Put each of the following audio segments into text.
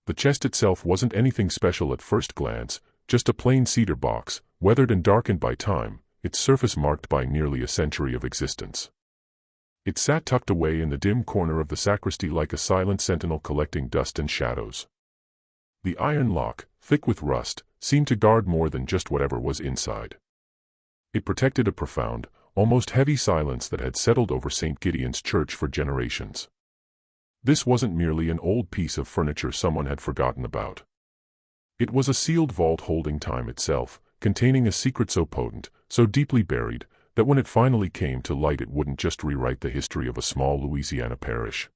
The chest itself wasn't anything special at first glance, just a plain cedar box, weathered and darkened by time, its surface marked by nearly a century of existence. It sat tucked away in the dim corner of the sacristy like a silent sentinel collecting dust and shadows. The iron lock, thick with rust, seemed to guard more than just whatever was inside. It protected a profound, almost heavy silence that had settled over St. Gideon's Church for generations. This wasn't merely an old piece of furniture someone had forgotten about. It was a sealed vault holding time itself, containing a secret so potent, so deeply buried, that when it finally came to light it wouldn't just rewrite the history of a small Louisiana parish.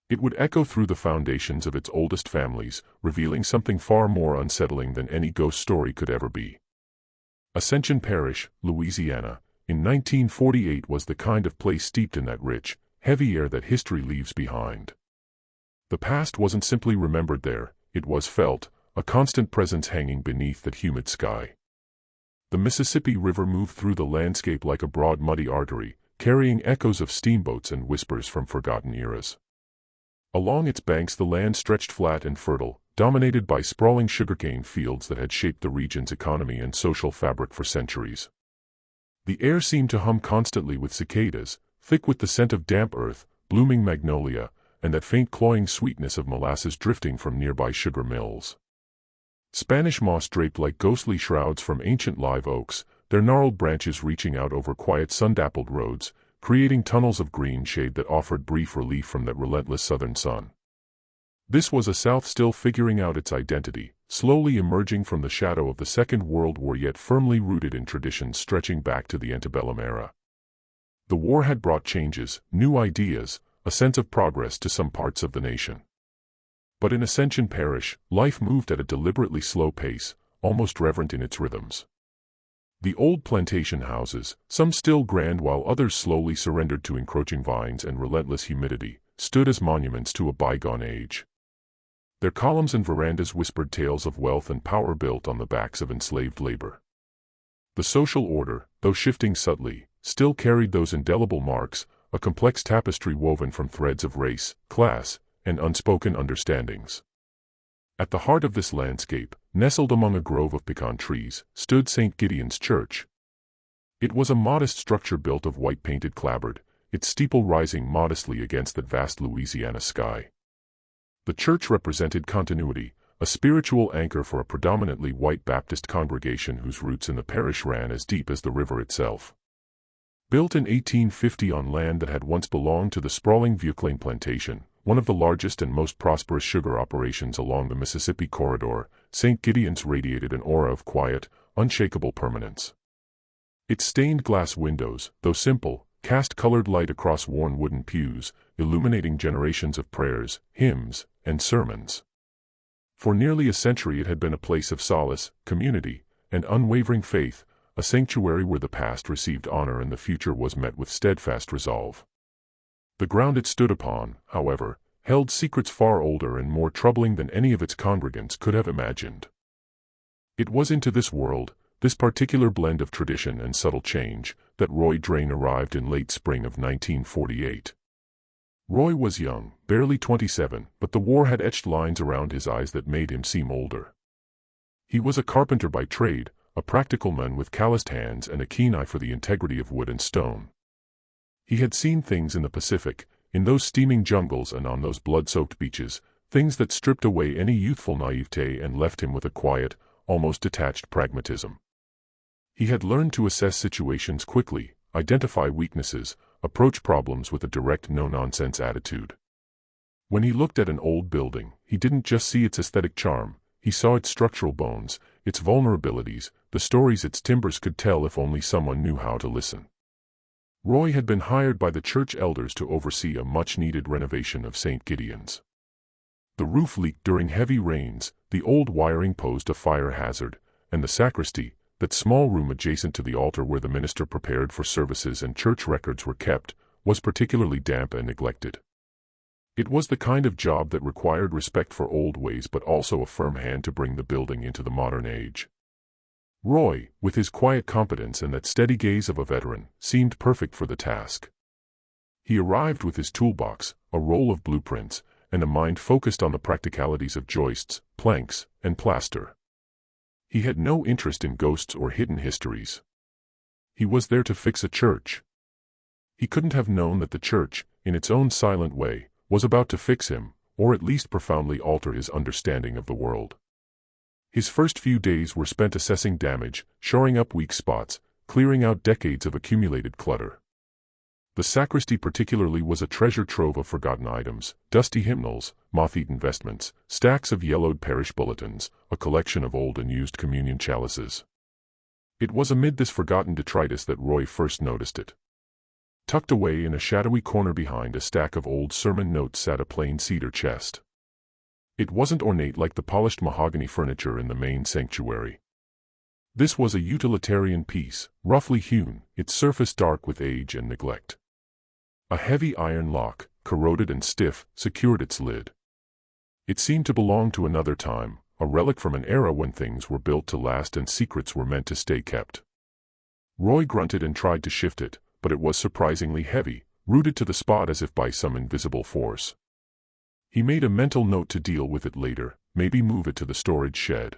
It would echo through the foundations of its oldest families, revealing something far more unsettling than any ghost story could ever be. Ascension Parish, Louisiana, in 1948 was the kind of place steeped in that rich, heavy air that history leaves behind. The past wasn't simply remembered there, it was felt, a constant presence hanging beneath that humid sky. The Mississippi River moved through the landscape like a broad muddy artery, carrying echoes of steamboats and whispers from forgotten eras. Along its banks the land stretched flat and fertile, dominated by sprawling sugarcane fields that had shaped the region's economy and social fabric for centuries. The air seemed to hum constantly with cicadas, thick with the scent of damp earth, blooming magnolia, and that faint cloying sweetness of molasses drifting from nearby sugar mills. Spanish moss draped like ghostly shrouds from ancient live oaks, their gnarled branches reaching out over quiet sun-dappled roads, creating tunnels of green shade that offered brief relief from that relentless southern sun. This was a South still figuring out its identity, slowly emerging from the shadow of the Second World War yet firmly rooted in traditions stretching back to the antebellum era. The war had brought changes, new ideas, a sense of progress to some parts of the nation. But in Ascension Parish, life moved at a deliberately slow pace, almost reverent in its rhythms. The old plantation houses, some still grand while others slowly surrendered to encroaching vines and relentless humidity, stood as monuments to a bygone age. Their columns and verandas whispered tales of wealth and power built on the backs of enslaved labor. The social order, though shifting subtly, still carried those indelible marks, a complex tapestry woven from threads of race, class, and unspoken understandings. At the heart of this landscape, nestled among a grove of pecan trees, stood St. Gideon's Church. It was a modest structure built of white-painted clapboard, its steeple rising modestly against the vast Louisiana sky. The church represented continuity, a spiritual anchor for a predominantly white Baptist congregation whose roots in the parish ran as deep as the river itself. Built in 1850 on land that had once belonged to the sprawling Vieuxclain Plantation, one of the largest and most prosperous sugar operations along the Mississippi corridor, St. Gideon's radiated an aura of quiet, unshakable permanence. Its stained glass windows, though simple, cast colored light across worn wooden pews, illuminating generations of prayers, hymns, and sermons. For nearly a century it had been a place of solace, community, and unwavering faith, a sanctuary where the past received honor and the future was met with steadfast resolve. The ground it stood upon, however, held secrets far older and more troubling than any of its congregants could have imagined. It was into this world, this particular blend of tradition and subtle change, that Roy Drain arrived in late spring of 1948. Roy was young, barely 27, but the war had etched lines around his eyes that made him seem older. He was a carpenter by trade, a practical man with calloused hands and a keen eye for the integrity of wood and stone. He had seen things in the Pacific, in those steaming jungles and on those blood-soaked beaches, things that stripped away any youthful naivete and left him with a quiet, almost detached pragmatism. He had learned to assess situations quickly, identify weaknesses, approach problems with a direct no-nonsense attitude. When he looked at an old building, he didn't just see its aesthetic charm, he saw its structural bones, its vulnerabilities, the stories its timbers could tell if only someone knew how to listen. Roy had been hired by the church elders to oversee a much-needed renovation of St. Gideon's. The roof leaked during heavy rains, the old wiring posed a fire hazard, and the sacristy, that small room adjacent to the altar where the minister prepared for services and church records were kept, was particularly damp and neglected. It was the kind of job that required respect for old ways but also a firm hand to bring the building into the modern age. Roy, with his quiet competence and that steady gaze of a veteran, seemed perfect for the task. He arrived with his toolbox, a roll of blueprints, and a mind focused on the practicalities of joists, planks, and plaster. He had no interest in ghosts or hidden histories. He was there to fix a church. He couldn't have known that the church, in its own silent way, was about to fix him, or at least profoundly alter his understanding of the world. His first few days were spent assessing damage, shoring up weak spots, clearing out decades of accumulated clutter. The sacristy particularly was a treasure trove of forgotten items, dusty hymnals, moth-eaten vestments, stacks of yellowed parish bulletins, a collection of old and used communion chalices. It was amid this forgotten detritus that Roy first noticed it. Tucked away in a shadowy corner behind a stack of old sermon notes sat a plain cedar chest. It wasn't ornate like the polished mahogany furniture in the main sanctuary. This was a utilitarian piece, roughly hewn, its surface dark with age and neglect. A heavy iron lock, corroded and stiff, secured its lid. It seemed to belong to another time, a relic from an era when things were built to last and secrets were meant to stay kept. Roy grunted and tried to shift it, but it was surprisingly heavy, rooted to the spot as if by some invisible force. He made a mental note to deal with it later, maybe move it to the storage shed.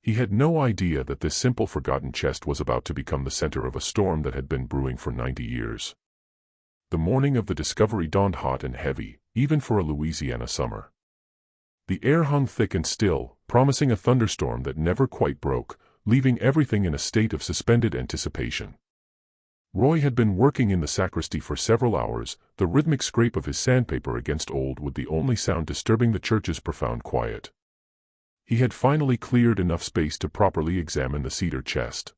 He had no idea that this simple forgotten chest was about to become the center of a storm that had been brewing for 90 years. The morning of the discovery dawned hot and heavy, even for a Louisiana summer. The air hung thick and still, promising a thunderstorm that never quite broke, leaving everything in a state of suspended anticipation. Roy had been working in the sacristy for several hours, the rhythmic scrape of his sandpaper against old wood the only sound disturbing the church's profound quiet. He had finally cleared enough space to properly examine the cedar chest.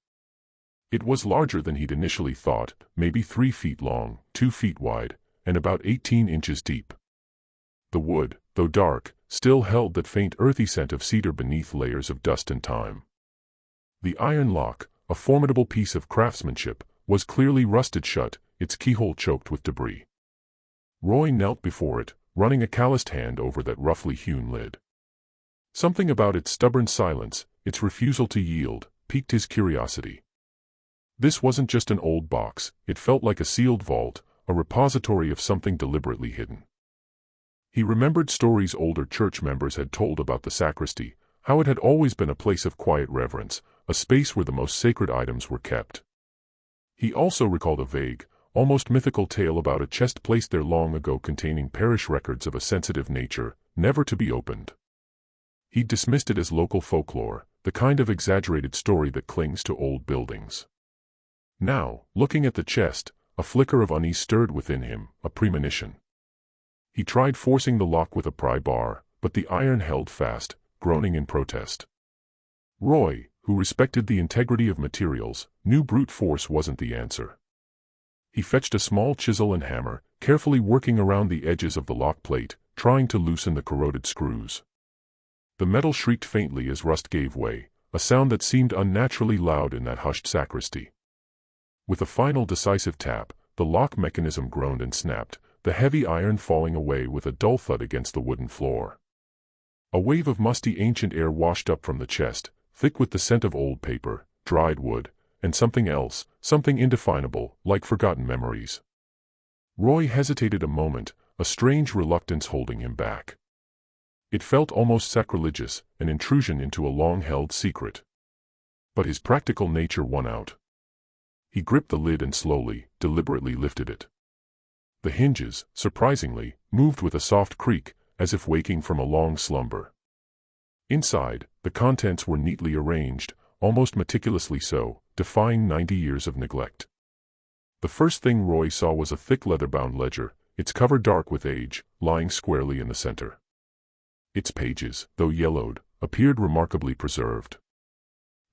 It was larger than he'd initially thought, maybe 3 feet long, 2 feet wide, and about 18 inches deep. The wood, though dark, still held that faint earthy scent of cedar beneath layers of dust and time. The iron lock, a formidable piece of craftsmanship, was clearly rusted shut, its keyhole choked with debris. Roy knelt before it, running a calloused hand over that roughly hewn lid. Something about its stubborn silence, its refusal to yield, piqued his curiosity. This wasn't just an old box, it felt like a sealed vault, a repository of something deliberately hidden. He remembered stories older church members had told about the sacristy, how it had always been a place of quiet reverence, a space where the most sacred items were kept. He also recalled a vague, almost mythical tale about a chest placed there long ago containing parish records of a sensitive nature, never to be opened. He dismissed it as local folklore, the kind of exaggerated story that clings to old buildings. Now, looking at the chest, a flicker of unease stirred within him, a premonition. He tried forcing the lock with a pry bar, but the iron held fast, groaning in protest. Roy, who respected the integrity of materials, knew brute force wasn't the answer. He fetched a small chisel and hammer, carefully working around the edges of the lock plate, trying to loosen the corroded screws. The metal shrieked faintly as rust gave way, a sound that seemed unnaturally loud in that hushed sacristy. With a final decisive tap, the lock mechanism groaned and snapped, the heavy iron falling away with a dull thud against the wooden floor. A wave of musty ancient air washed up from the chest, thick with the scent of old paper, dried wood, and something else, something indefinable, like forgotten memories. Roy hesitated a moment, a strange reluctance holding him back. It felt almost sacrilegious, an intrusion into a long-held secret. But his practical nature won out. He gripped the lid and slowly, deliberately lifted it. The hinges, surprisingly, moved with a soft creak, as if waking from a long slumber. Inside, the contents were neatly arranged, almost meticulously so, defying 90 years of neglect. The first thing Roy saw was a thick leather-bound ledger, its cover dark with age, lying squarely in the center. Its pages, though yellowed, appeared remarkably preserved.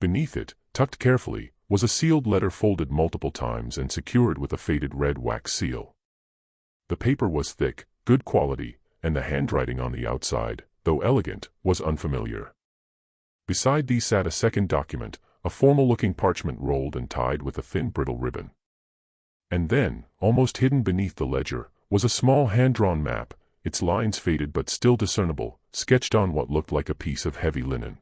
Beneath it, tucked carefully, was a sealed letter folded multiple times and secured with a faded red wax seal. The paper was thick, good quality, and the handwriting on the outside, though elegant, was unfamiliar. Beside these sat a second document, a formal-looking parchment rolled and tied with a thin brittle ribbon. And then, almost hidden beneath the ledger, was a small hand-drawn map, its lines faded but still discernible, sketched on what looked like a piece of heavy linen.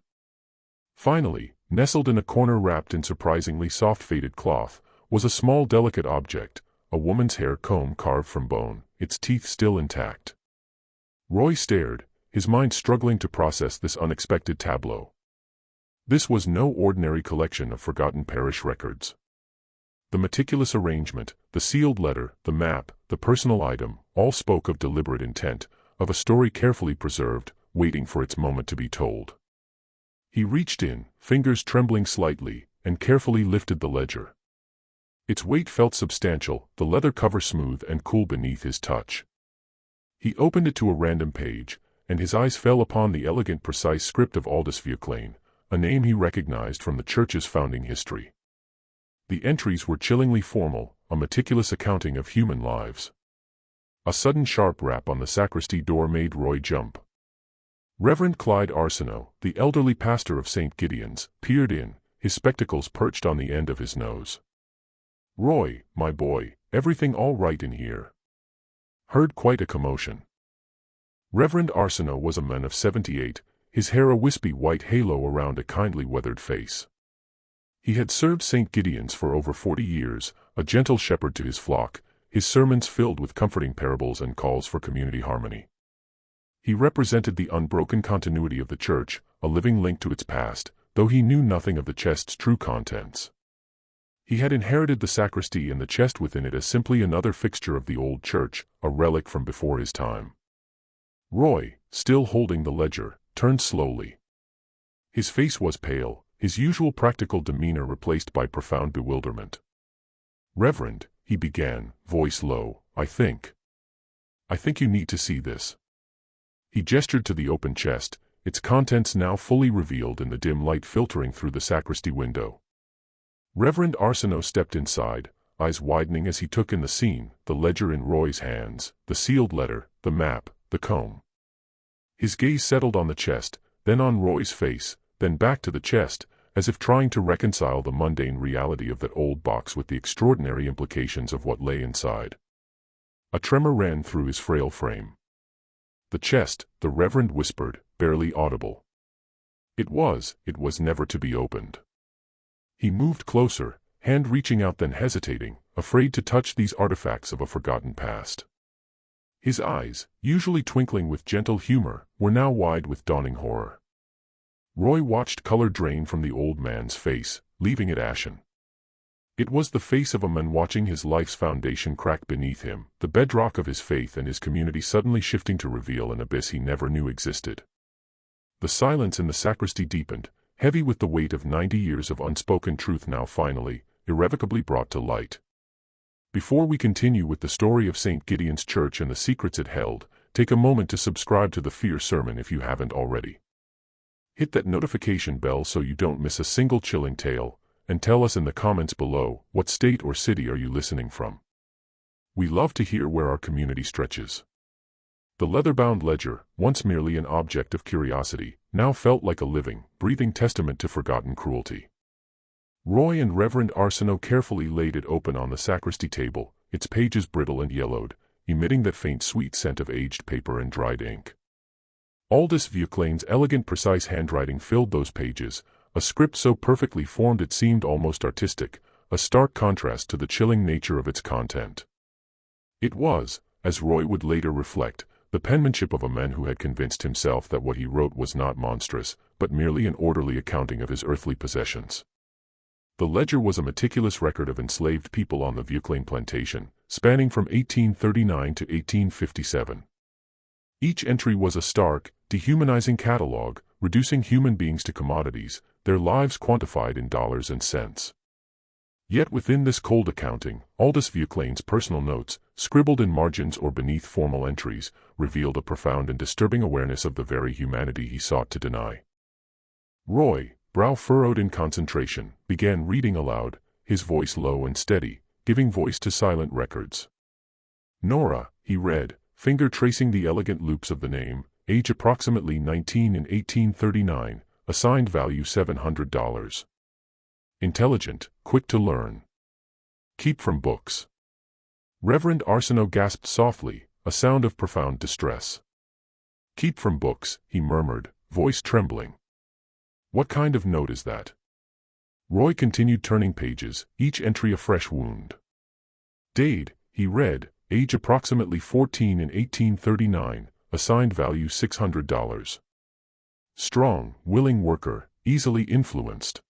Finally, nestled in a corner wrapped in surprisingly soft faded cloth, was a small delicate object, a woman's hair comb carved from bone, its teeth still intact. Roy stared, his mind struggling to process this unexpected tableau. This was no ordinary collection of forgotten parish records. The meticulous arrangement, the sealed letter, the map, the personal item, all spoke of deliberate intent, of a story carefully preserved, waiting for its moment to be told. He reached in, fingers trembling slightly, and carefully lifted the ledger. Its weight felt substantial, the leather cover smooth and cool beneath his touch. He opened it to a random page, and his eyes fell upon the elegant, precise script of Aldous Vuclain, a name he recognized from the church's founding history. The entries were chillingly formal, a meticulous accounting of human lives. A sudden sharp rap on the sacristy door made Roy jump. Reverend Clyde Arsenault, the elderly pastor of St. Gideon's, peered in, his spectacles perched on the end of his nose. "Roy, my boy, everything all right in here?" Heard quite a commotion. Reverend Arsenault was a man of 78, his hair a wispy white halo around a kindly weathered face. He had served St. Gideon's for over 40 years, a gentle shepherd to his flock, his sermons filled with comforting parables and calls for community harmony. He represented the unbroken continuity of the church, a living link to its past, though he knew nothing of the chest's true contents. He had inherited the sacristy and the chest within it as simply another fixture of the old church, a relic from before his time. Roy, still holding the ledger, turned slowly. His face was pale, his usual practical demeanor replaced by profound bewilderment. "Reverend," he began, voice low, I think you need to see this." He gestured to the open chest, its contents now fully revealed in the dim light filtering through the sacristy window. Reverend Arsenault stepped inside, eyes widening as he took in the scene, the ledger in Roy's hands, the sealed letter, the map, the comb. His gaze settled on the chest, then on Roy's face, then back to the chest, as if trying to reconcile the mundane reality of that old box with the extraordinary implications of what lay inside. A tremor ran through his frail frame. "The chest," the Reverend whispered, barely audible. It was never to be opened." He moved closer, hand reaching out then hesitating, afraid to touch these artifacts of a forgotten past. His eyes, usually twinkling with gentle humor, were now wide with dawning horror. Roy watched color drain from the old man's face, leaving it ashen. It was the face of a man watching his life's foundation crack beneath him, the bedrock of his faith and his community suddenly shifting to reveal an abyss he never knew existed. The silence in the sacristy deepened, heavy with the weight of 90 years of unspoken truth now finally, irrevocably brought to light. Before we continue with the story of St. Gideon's Church and the secrets it held, take a moment to subscribe to the Fear Sermon if you haven't already. Hit that notification bell so you don't miss a single chilling tale, and tell us in the comments below, what state or city are you listening from? We love to hear where our community stretches. The leather-bound ledger, once merely an object of curiosity, now felt like a living, breathing testament to forgotten cruelty. Roy and Reverend Arsenault carefully laid it open on the sacristy table, its pages brittle and yellowed, emitting that faint sweet scent of aged paper and dried ink. Aldous Vuclain's elegant precise handwriting filled those pages, a script so perfectly formed it seemed almost artistic, a stark contrast to the chilling nature of its content. It was, as Roy would later reflect, the penmanship of a man who had convinced himself that what he wrote was not monstrous, but merely an orderly accounting of his earthly possessions. The ledger was a meticulous record of enslaved people on the Vuclain plantation, spanning from 1839 to 1857. Each entry was a stark, dehumanizing catalogue, reducing human beings to commodities, their lives quantified in dollars and cents. Yet within this cold accounting, Aldous Vuclain's personal notes, scribbled in margins or beneath formal entries, revealed a profound and disturbing awareness of the very humanity he sought to deny. Roy, brow furrowed in concentration, began reading aloud, his voice low and steady, giving voice to silent records. Nora, he read, finger tracing the elegant loops of the name, age approximately 19 in 1839, assigned value $700. Intelligent, quick to learn. Keep from books. Reverend Arsenault gasped softly, a sound of profound distress. Keep from books, he murmured, voice trembling. What kind of note is that? Roy continued turning pages, each entry a fresh wound. Dade, he read, age approximately 14 in 1839, assigned value $600. Strong, willing worker, easily influenced.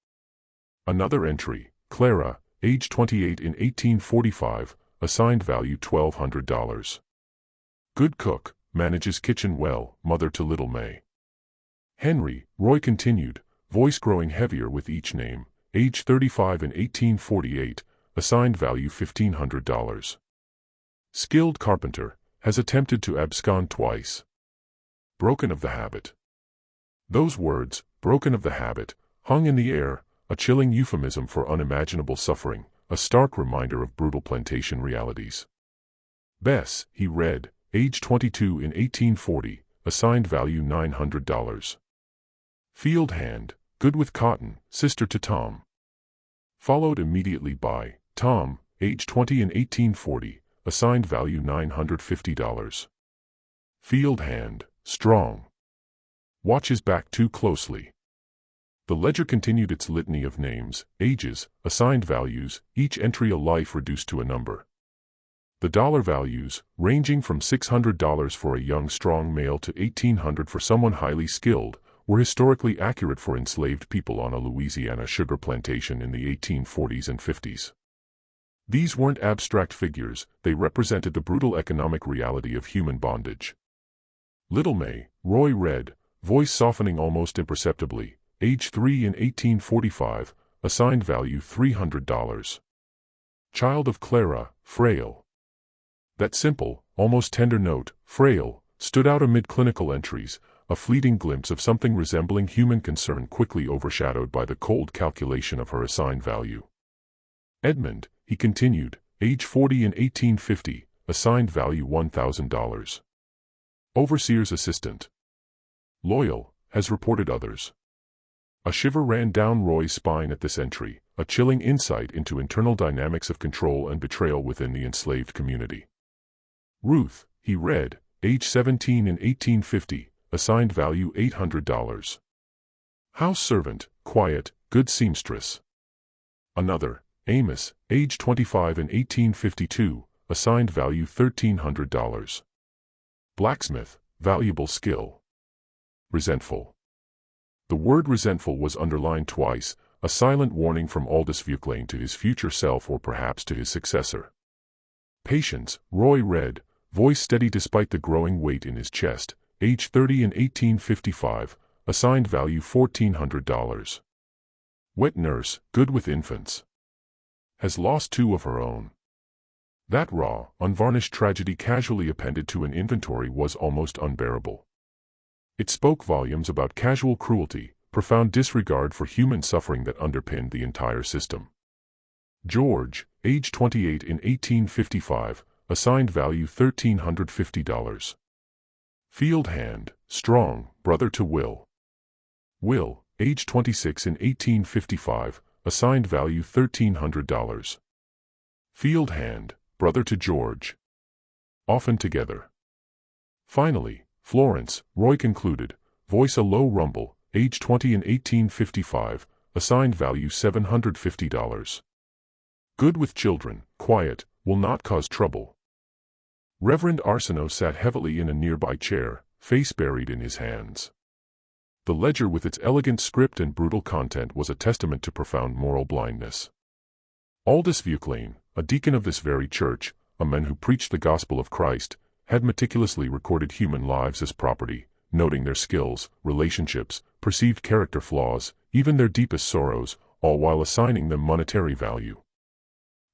Another entry, Clara, age 28 in 1845, assigned value $1,200. Good cook, manages kitchen well, mother to little May. Henry, Roy continued, voice growing heavier with each name, age 35 in 1848, assigned value $1,500. Skilled carpenter, has attempted to abscond twice. Broken of the habit. Those words, broken of the habit, hung in the air, a chilling euphemism for unimaginable suffering, a stark reminder of brutal plantation realities. Bess, he read, age 22 in 1840, assigned value $900. Field hand, good with cotton, sister to Tom. Followed immediately by Tom, age 20 in 1840, assigned value $950. Field hand, strong. Watch his back too closely. The ledger continued its litany of names, ages, assigned values, each entry a life reduced to a number. The dollar values, ranging from $600 for a young strong male to $1,800 for someone highly skilled, were historically accurate for enslaved people on a Louisiana sugar plantation in the 1840s and 50s. These weren't abstract figures, they represented the brutal economic reality of human bondage. Little May, Roy read, voice softening almost imperceptibly, age 3 in 1845, assigned value $300. Child of Clara, frail. That simple, almost tender note, frail, stood out amid clinical entries, a fleeting glimpse of something resembling human concern quickly overshadowed by the cold calculation of her assigned value. Edmund, he continued, age 40 in 1850, assigned value $1,000. Overseer's assistant. Loyal, has reported others. A shiver ran down Roy's spine at this entry, a chilling insight into internal dynamics of control and betrayal within the enslaved community. Ruth, he read, age 17 in 1850, assigned value $800. House servant, quiet, good seamstress. Another, Amos, age 25 in 1852, assigned value $1,300. Blacksmith, valuable skill. Resentful. The word resentful was underlined twice, a silent warning from Aldous Vuclane to his future self or perhaps to his successor. Patience, Roy read, voice steady despite the growing weight in his chest, age 30 in 1855, assigned value $1,400. Wet nurse, good with infants. Has lost 2 of her own. That raw, unvarnished tragedy casually appended to an inventory was almost unbearable. It spoke volumes about casual cruelty, profound disregard for human suffering that underpinned the entire system. George, age 28 in 1855, assigned value $1,350. Field hand, strong, brother to Will. Will, age 26 in 1855, assigned value $1,300. Field hand, brother to George. Often together. Finally, Florence, Roy concluded, voice a low rumble, age 20 in 1855, assigned value $750. Good with children, quiet, will not cause trouble. Reverend Arsenault sat heavily in a nearby chair, face buried in his hands. The ledger with its elegant script and brutal content was a testament to profound moral blindness. Aldous Vuclane, a deacon of this very church, a man who preached the gospel of Christ, had meticulously recorded human lives as property, noting their skills, relationships, perceived character flaws, even their deepest sorrows, all while assigning them monetary value.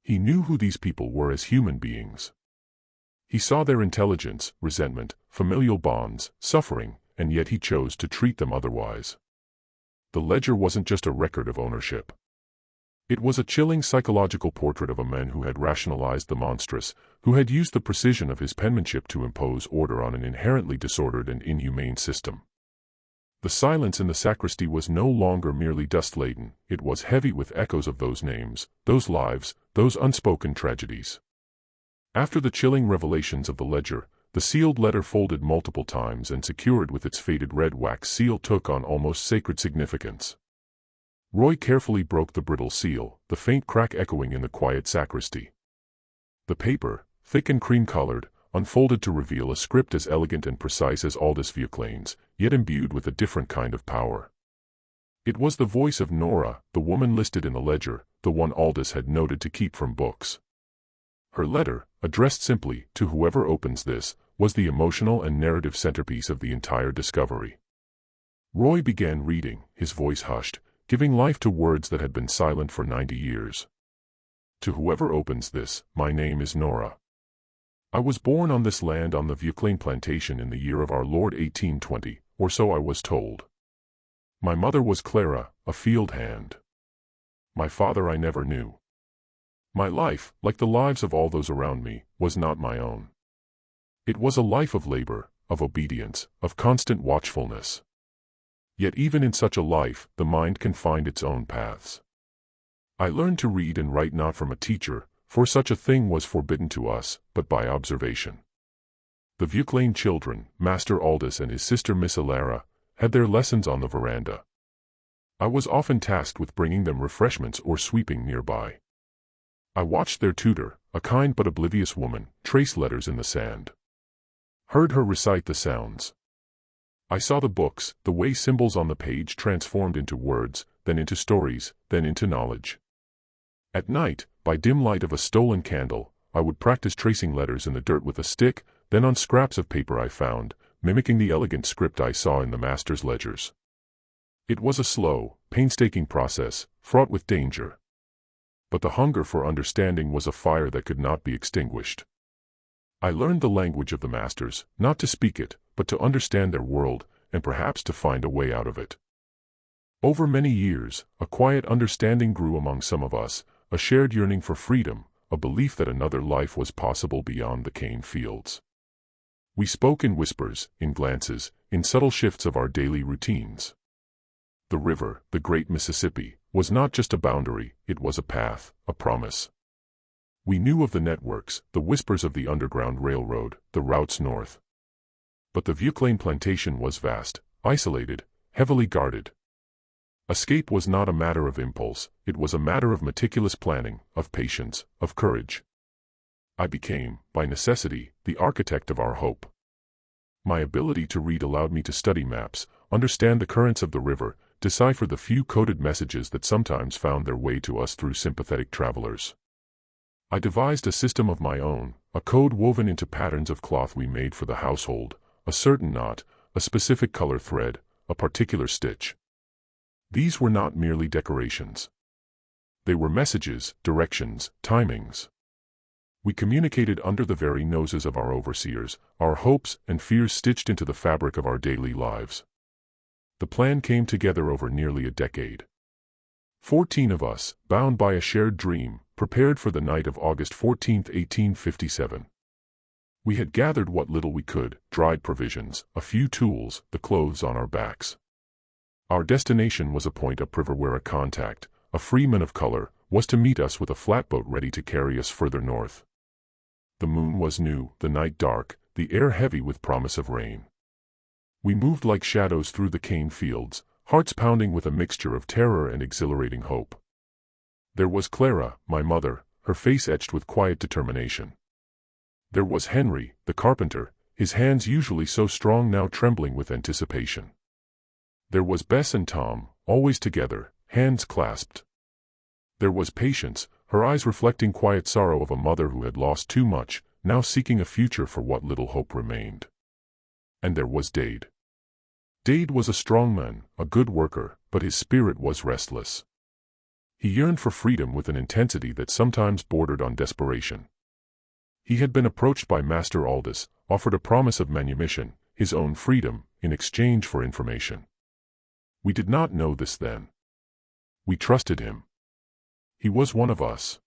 He knew who these people were as human beings. He saw their intelligence, resentment, familial bonds, suffering, and yet he chose to treat them otherwise. The ledger wasn't just a record of ownership. It was a chilling psychological portrait of a man who had rationalized the monstrous, who had used the precision of his penmanship to impose order on an inherently disordered and inhumane system. The silence in the sacristy was no longer merely dust-laden, it was heavy with echoes of those names, those lives, those unspoken tragedies. After the chilling revelations of the ledger, the sealed letter folded multiple times and secured with its faded red wax seal took on almost sacred significance. Roy carefully broke the brittle seal, the faint crack echoing in the quiet sacristy. The paper, thick and cream-colored, unfolded to reveal a script as elegant and precise as Aldous Vuclain's, yet imbued with a different kind of power. It was the voice of Nora, the woman listed in the ledger, the one Aldous had noted to keep from books. Her letter, addressed simply, "To whoever opens this," was the emotional and narrative centerpiece of the entire discovery. Roy began reading, his voice hushed, giving life to words that had been silent for 90 years. "To whoever opens this, my name is Nora. I was born on this land on the Vuclain Plantation in the year of our Lord 1820, or so I was told. My mother was Clara, a field hand. My father I never knew. My life, like the lives of all those around me, was not my own. It was a life of labor, of obedience, of constant watchfulness. Yet even in such a life, the mind can find its own paths. I learned to read and write not from a teacher, for such a thing was forbidden to us, but by observation. The Vuclain children, Master Aldous and his sister Miss Alara, had their lessons on the veranda. I was often tasked with bringing them refreshments or sweeping nearby. I watched their tutor, a kind but oblivious woman, trace letters in the sand. Heard her recite the sounds. I saw the books, the way symbols on the page transformed into words, then into stories, then into knowledge. At night, by dim light of a stolen candle, I would practice tracing letters in the dirt with a stick, then on scraps of paper I found, mimicking the elegant script I saw in the master's ledgers. It was a slow, painstaking process, fraught with danger. But the hunger for understanding was a fire that could not be extinguished. I learned the language of the masters, not to speak it, but to understand their world, and perhaps to find a way out of it. Over many years, a quiet understanding grew among some of us, a shared yearning for freedom, a belief that another life was possible beyond the cane fields. We spoke in whispers, in glances, in subtle shifts of our daily routines. The river, the great Mississippi, was not just a boundary, it was a path, a promise. We knew of the networks, the whispers of the Underground Railroad, the routes north. But the Vuclain Plantation was vast, isolated, heavily guarded. Escape was not a matter of impulse, it was a matter of meticulous planning, of patience, of courage. I became, by necessity, the architect of our hope. My ability to read allowed me to study maps, understand the currents of the river, decipher the few coded messages that sometimes found their way to us through sympathetic travelers. I devised a system of my own, a code woven into patterns of cloth we made for the household, a certain knot, a specific color thread, a particular stitch. These were not merely decorations. They were messages, directions, timings. We communicated under the very noses of our overseers, our hopes and fears stitched into the fabric of our daily lives. The plan came together over nearly a decade. 14 of us, bound by a shared dream, prepared for the night of August 14, 1857. We had gathered what little we could, dried provisions, a few tools, the clothes on our backs. Our destination was a point upriver where a contact, a freeman of color, was to meet us with a flatboat ready to carry us further north. The moon was new, the night dark, the air heavy with promise of rain. We moved like shadows through the cane fields, hearts pounding with a mixture of terror and exhilarating hope. There was Clara, my mother, her face etched with quiet determination. There was Henry, the carpenter, his hands usually so strong now trembling with anticipation. There was Bess and Tom, always together, hands clasped. There was Patience, her eyes reflecting quiet sorrow of a mother who had lost too much, now seeking a future for what little hope remained. And there was Dade. Dade was a strong man, a good worker, but his spirit was restless. He yearned for freedom with an intensity that sometimes bordered on desperation. He had been approached by Master Aldous, offered a promise of manumission, his own freedom, in exchange for information. We did not know this then. We trusted him. He was one of us.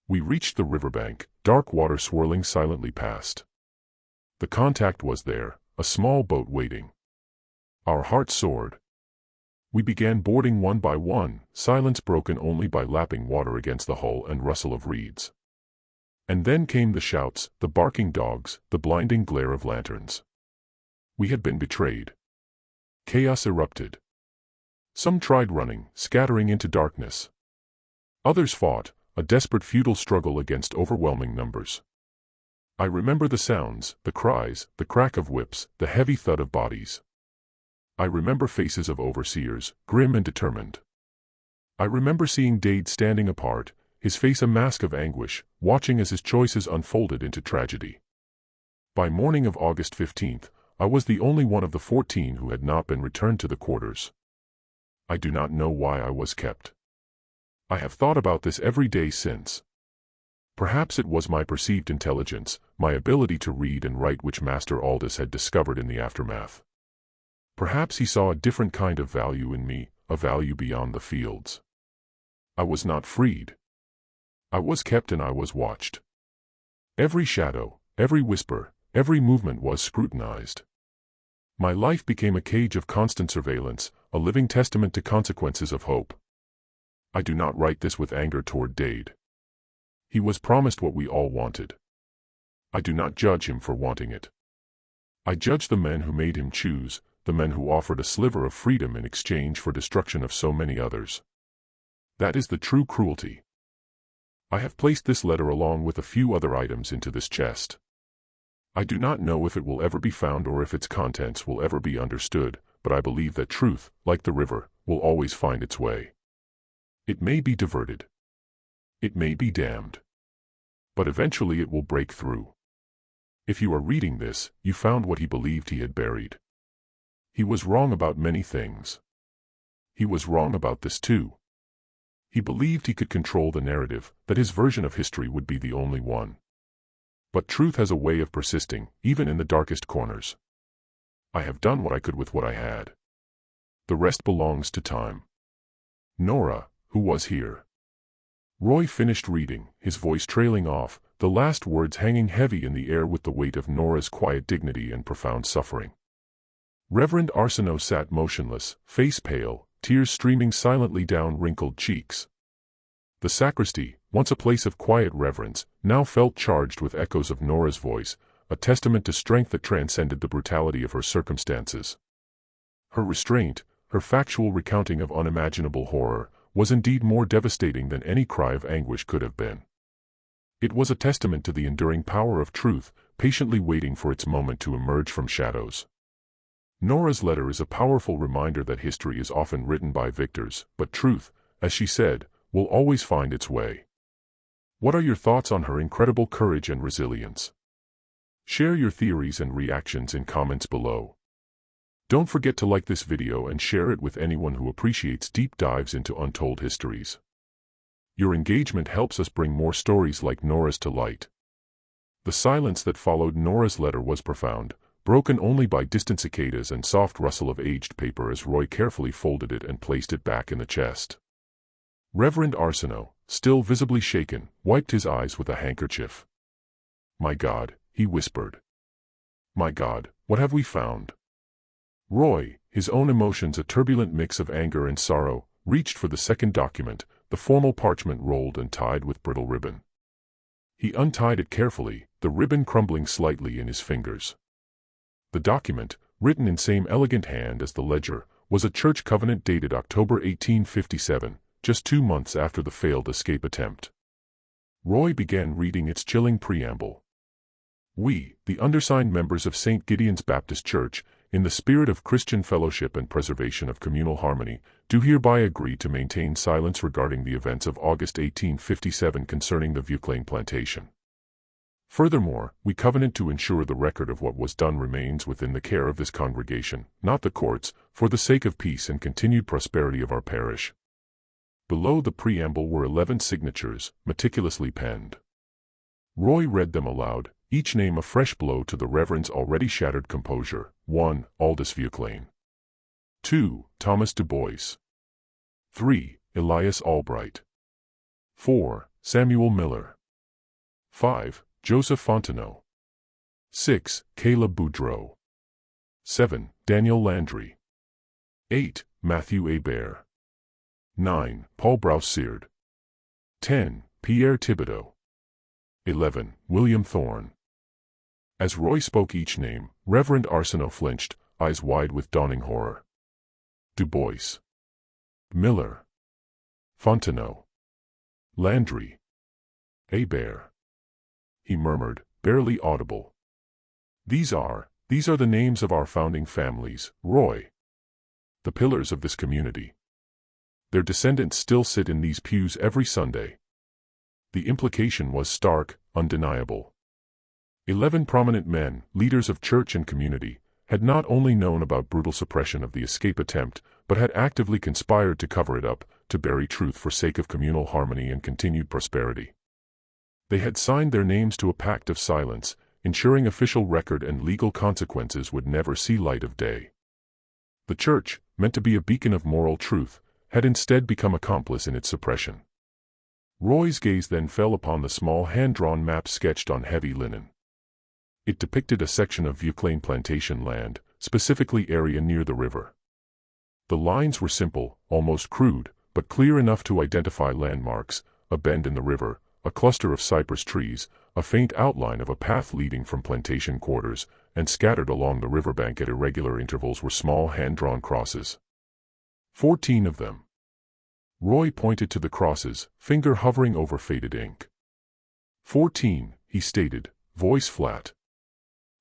We reached the riverbank, dark water swirling silently past. The contact was there, a small boat waiting. Our hearts soared. We began boarding one by one, silence broken only by lapping water against the hull and rustle of reeds. And then came the shouts, the barking dogs, the blinding glare of lanterns. We had been betrayed. Chaos erupted. Some tried running, scattering into darkness. Others fought, a desperate futile struggle against overwhelming numbers. I remember the sounds, the cries, the crack of whips, the heavy thud of bodies. I remember faces of overseers, grim and determined. I remember seeing Dade standing apart, his face a mask of anguish, watching as his choices unfolded into tragedy. By morning of August 15th, I was the only one of the 14 who had not been returned to the quarters. I do not know why I was kept. I have thought about this every day since. Perhaps it was my perceived intelligence, my ability to read and write which Master Aldous had discovered in the aftermath. Perhaps he saw a different kind of value in me, a value beyond the fields. I was not freed. I was kept and I was watched. Every shadow, every whisper, every movement was scrutinized. My life became a cage of constant surveillance, a living testament to consequences of hope. I do not write this with anger toward Dade. He was promised what we all wanted. I do not judge him for wanting it. I judge the men who made him choose, the men who offered a sliver of freedom in exchange for destruction of so many others. That is the true cruelty. I have placed this letter along with a few other items into this chest. I do not know if it will ever be found or if its contents will ever be understood, but I believe that truth, like the river, will always find its way. It may be diverted. It may be dammed. But eventually it will break through. If you are reading this, you found what he believed he had buried. He was wrong about many things. He was wrong about this too. He believed he could control the narrative, that his version of history would be the only one. But truth has a way of persisting, even in the darkest corners. I have done what I could with what I had. The rest belongs to time. Nora, who was here? Roy finished reading, his voice trailing off, the last words hanging heavy in the air with the weight of Nora's quiet dignity and profound suffering. Reverend Arsenault sat motionless, face pale, tears streaming silently down wrinkled cheeks. The sacristy, once a place of quiet reverence, now felt charged with echoes of Nora's voice, a testament to strength that transcended the brutality of her circumstances. Her restraint, her factual recounting of unimaginable horror, was indeed more devastating than any cry of anguish could have been. It was a testament to the enduring power of truth, patiently waiting for its moment to emerge from shadows. Nora's letter is a powerful reminder that history is often written by victors, but truth, as she said, will always find its way. What are your thoughts on her incredible courage and resilience? Share your theories and reactions in comments below. Don't forget to like this video and share it with anyone who appreciates deep dives into untold histories. Your engagement helps us bring more stories like Nora's to light. The silence that followed Nora's letter was profound, broken only by distant cicadas and soft rustle of aged paper as Roy carefully folded it and placed it back in the chest. Reverend Arsenault, still visibly shaken, wiped his eyes with a handkerchief. "My God," he whispered. "My God, what have we found?" Roy, his own emotions a turbulent mix of anger and sorrow, reached for the second document, the formal parchment rolled and tied with brittle ribbon. He untied it carefully, the ribbon crumbling slightly in his fingers. The document, written in same elegant hand as the ledger, was a church covenant dated October 1857, just 2 months after the failed escape attempt. Roy began reading its chilling preamble. "We, the undersigned members of St. Gideon's Baptist Church, in the spirit of Christian fellowship and preservation of communal harmony, do hereby agree to maintain silence regarding the events of August 1857 concerning the Vieuclain Plantation. Furthermore, we covenant to ensure the record of what was done remains within the care of this congregation, not the courts, for the sake of peace and continued prosperity of our parish." Below the preamble were 11 signatures, meticulously penned. Roy read them aloud, each name a fresh blow to the Reverend's already shattered composure. 1. Aldous Vieuclain. 2. Thomas Du Bois. 3. Elias Albright. 4. Samuel Miller. 5. Joseph Fontenot. 6. Caleb Boudreau. 7. Daniel Landry. 8. Matthew Hebert. 9. Paul Broussard. 10. Pierre Thibodeau. 11. William Thorne. As Roy spoke each name, Reverend Arsenault flinched, eyes wide with dawning horror. Du Bois. Miller. Fontenot. Landry. Hebert. He murmured, barely audible. These are the names of our founding families, Roy. The pillars of this community. Their descendants still sit in these pews every Sunday. The implication was stark, undeniable. 11 prominent men, leaders of church and community, had not only known about brutal suppression of the escape attempt, but had actively conspired to cover it up, to bury truth for sake of communal harmony and continued prosperity. They had signed their names to a pact of silence, ensuring official record and legal consequences would never see light of day. The church, meant to be a beacon of moral truth, had instead become accomplice in its suppression. Roy's gaze then fell upon the small hand-drawn map sketched on heavy linen. It depicted a section of Vieux Plantation land, specifically area near the river. The lines were simple, almost crude, but clear enough to identify landmarks: a bend in the river, a cluster of cypress trees, a faint outline of a path leading from plantation quarters, and scattered along the riverbank at irregular intervals were small hand-drawn crosses. 14 of them. Roy pointed to the crosses, finger hovering over faded ink. 14, he stated, voice flat.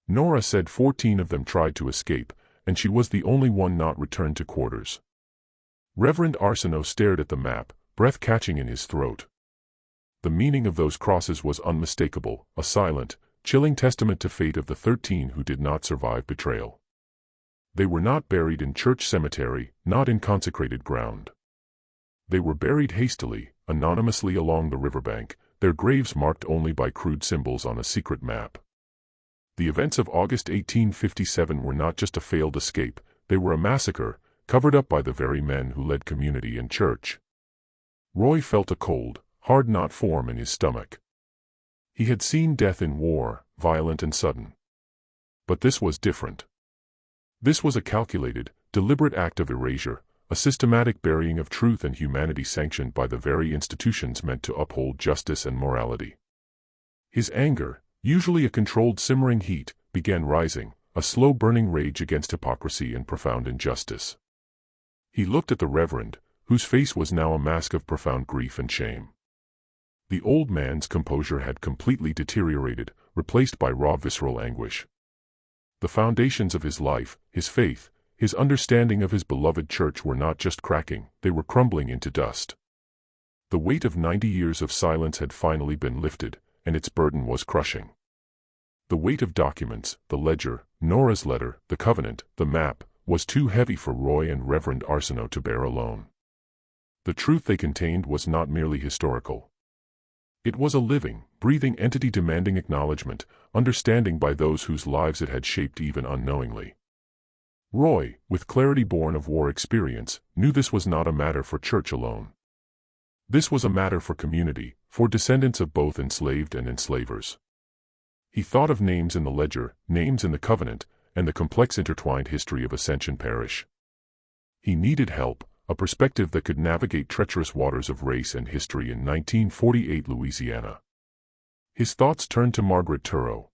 Nora said 14 of them tried to escape, and she was the only one not returned to quarters. Reverend Arsenault stared at the map, breath catching in his throat. The meaning of those crosses was unmistakable, a silent, chilling testament to fate of the 13 who did not survive betrayal. They were not buried in church cemetery, not in consecrated ground. They were buried hastily, anonymously along the riverbank, their graves marked only by crude symbols on a secret map. The events of August 1857 were not just a failed escape, they were a massacre, covered up by the very men who led community and church. Roy felt a cold, hard knot form in his stomach. He had seen death in war, violent and sudden. But this was different. This was a calculated, deliberate act of erasure, a systematic burying of truth and humanity sanctioned by the very institutions meant to uphold justice and morality. His anger, usually a controlled simmering heat, began rising, a slow-burning rage against hypocrisy and profound injustice. He looked at the Reverend, whose face was now a mask of profound grief and shame. The old man's composure had completely deteriorated, replaced by raw visceral anguish. The foundations of his life, his faith, his understanding of his beloved church were not just cracking, they were crumbling into dust. The weight of 90 years of silence had finally been lifted, and its burden was crushing. The weight of documents, the ledger, Nora's letter, the covenant, the map, was too heavy for Roy and Reverend Arsenault to bear alone. The truth they contained was not merely historical. It was a living, breathing entity demanding acknowledgement, understanding by those whose lives it had shaped even unknowingly. Roy, with clarity born of war experience, knew this was not a matter for church alone. This was a matter for community, for descendants of both enslaved and enslavers. He thought of names in the ledger, names in the covenant, and the complex intertwined history of Ascension Parish. He needed help, a perspective that could navigate treacherous waters of race and history in 1948 Louisiana. His thoughts turned to Margaret Turow.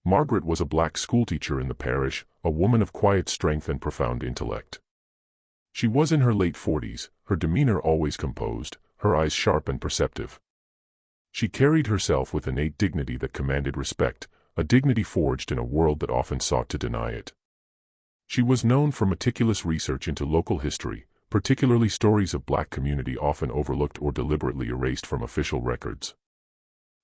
Margaret was a black schoolteacher in the parish, a woman of quiet strength and profound intellect. She was in her late 40s, her demeanor always composed, her eyes sharp and perceptive. She carried herself with innate dignity that commanded respect, a dignity forged in a world that often sought to deny it. She was known for meticulous research into local history, particularly stories of black community often overlooked or deliberately erased from official records.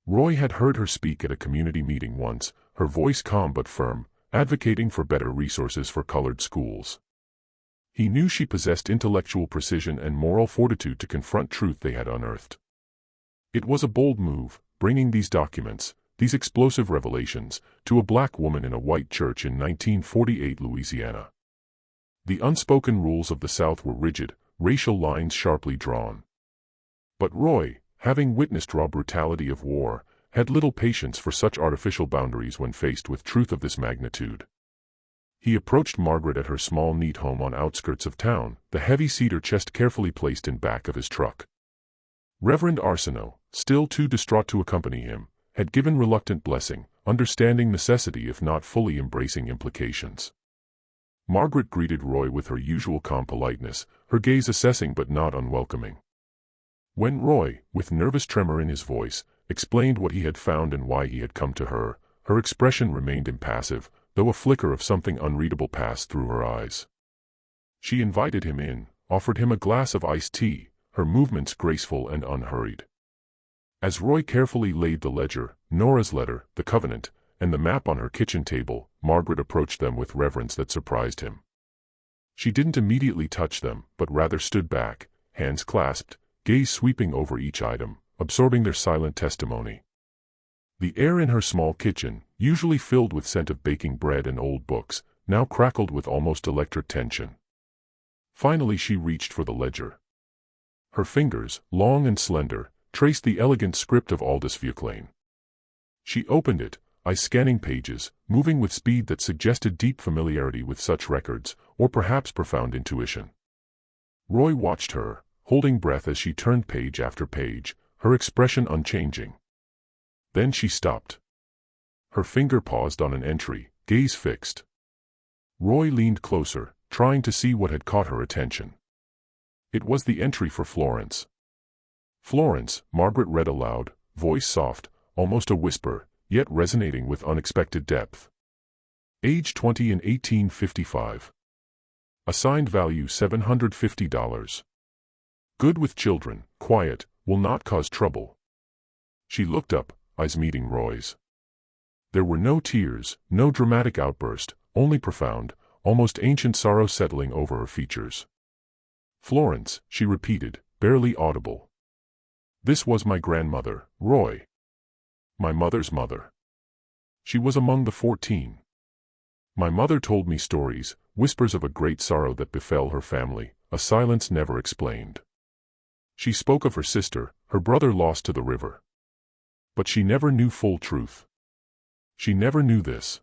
Roy had heard her speak at a community meeting once, her voice calm but firm, advocating for better resources for colored schools. He knew she possessed intellectual precision and moral fortitude to confront truth they had unearthed. It was a bold move, bringing these documents, these explosive revelations, to a black woman in a white church in 1948 Louisiana. The unspoken rules of the South were rigid, racial lines sharply drawn. But Roy, having witnessed raw brutality of war, had little patience for such artificial boundaries when faced with truth of this magnitude. He approached Margaret at her small neat home on outskirts of town, the heavy cedar chest carefully placed in back of his truck. Reverend Arsenault, still too distraught to accompany him, had given reluctant blessing, understanding necessity if not fully embracing implications. Margaret greeted Roy with her usual calm politeness, her gaze assessing but not unwelcoming. When Roy, with nervous tremor in his voice, explained what he had found and why he had come to her. Her expression remained impassive, though a flicker of something unreadable passed through her eyes. She invited him in, offered him a glass of iced tea, her movements graceful and unhurried. As Roy carefully laid the ledger, Nora's letter, the covenant, and the map on her kitchen table, Margaret approached them with reverence that surprised him. She didn't immediately touch them, but rather stood back, hands clasped, gaze sweeping over each item, absorbing their silent testimony. The air in her small kitchen, usually filled with scent of baking bread and old books, now crackled with almost electric tension. Finally she reached for the ledger. Her fingers, long and slender, traced the elegant script of Aldous Vuclain. She opened it, eyes scanning pages, moving with speed that suggested deep familiarity with such records, or perhaps profound intuition. Roy watched her, holding breath as she turned page after page, her expression unchanging. Then she stopped. Her finger paused on an entry, gaze fixed. Roy leaned closer, trying to see what had caught her attention. It was the entry for Florence. Florence, Margaret read aloud, voice soft, almost a whisper, yet resonating with unexpected depth. Age 20 in 1855. Assigned value $750. Good with children, quiet, will not cause trouble. She looked up, eyes meeting Roy's. There were no tears, no dramatic outburst, only profound, almost ancient sorrow settling over her features. Florence, she repeated, barely audible. This was my grandmother, Roy. My mother's mother. She was among the 14. My mother told me stories, whispers of a great sorrow that befell her family, a silence never explained. She spoke of her sister, her brother lost to the river. But she never knew full truth. She never knew this.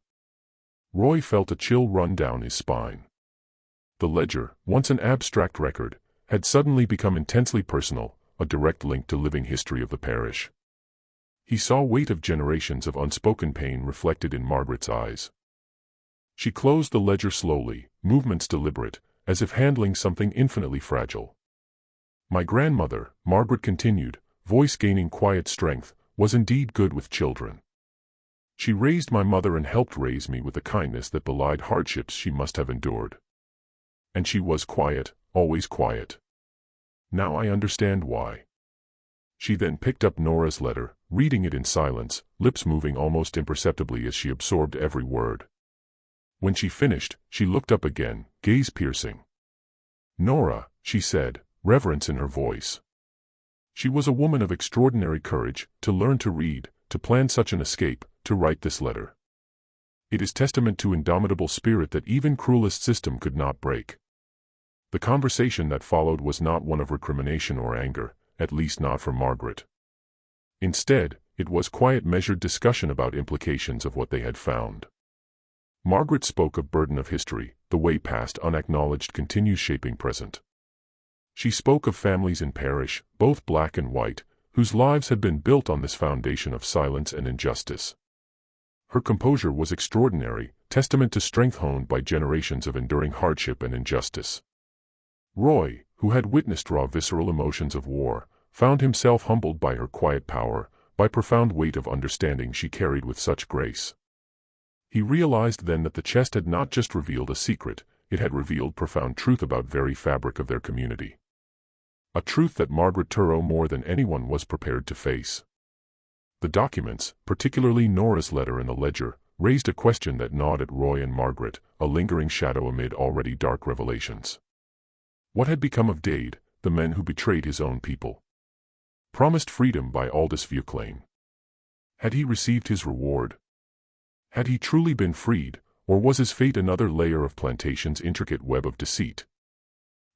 Roy felt a chill run down his spine. The ledger, once an abstract record, had suddenly become intensely personal, a direct link to living history of the parish. He saw weight of generations of unspoken pain reflected in Margaret's eyes. She closed the ledger slowly, movements deliberate, as if handling something infinitely fragile. My grandmother, Margaret continued, voice gaining quiet strength, was indeed good with children. She raised my mother and helped raise me with a kindness that belied hardships she must have endured. And she was quiet, always quiet. Now I understand why. She then picked up Nora's letter, reading it in silence, lips moving almost imperceptibly as she absorbed every word. When she finished, she looked up again, gaze piercing. Nora, she said, reverence in her voice. She was a woman of extraordinary courage, to learn to read, to plan such an escape, to write this letter. It is testament to indomitable spirit that even cruelest system could not break. The conversation that followed was not one of recrimination or anger, at least not for Margaret. Instead, it was quiet measured discussion about implications of what they had found. Margaret spoke of burden of history, the way past unacknowledged continues shaping present. She spoke of families in parish, both black and white, whose lives had been built on this foundation of silence and injustice. Her composure was extraordinary, testament to strength honed by generations of enduring hardship and injustice. Roy, who had witnessed raw visceral emotions of war, found himself humbled by her quiet power, by profound weight of understanding she carried with such grace. He realized then that the chest had not just revealed a secret, it had revealed profound truth about very fabric of their community. A truth that Margaret Turrow more than anyone was prepared to face. The documents, particularly Nora's letter and the ledger, raised a question that gnawed at Roy and Margaret, a lingering shadow amid already dark revelations. What had become of Dade, the man who betrayed his own people? Promised freedom by Aldous Vuclain. Had he received his reward? Had he truly been freed, or was his fate another layer of Plantation's intricate web of deceit?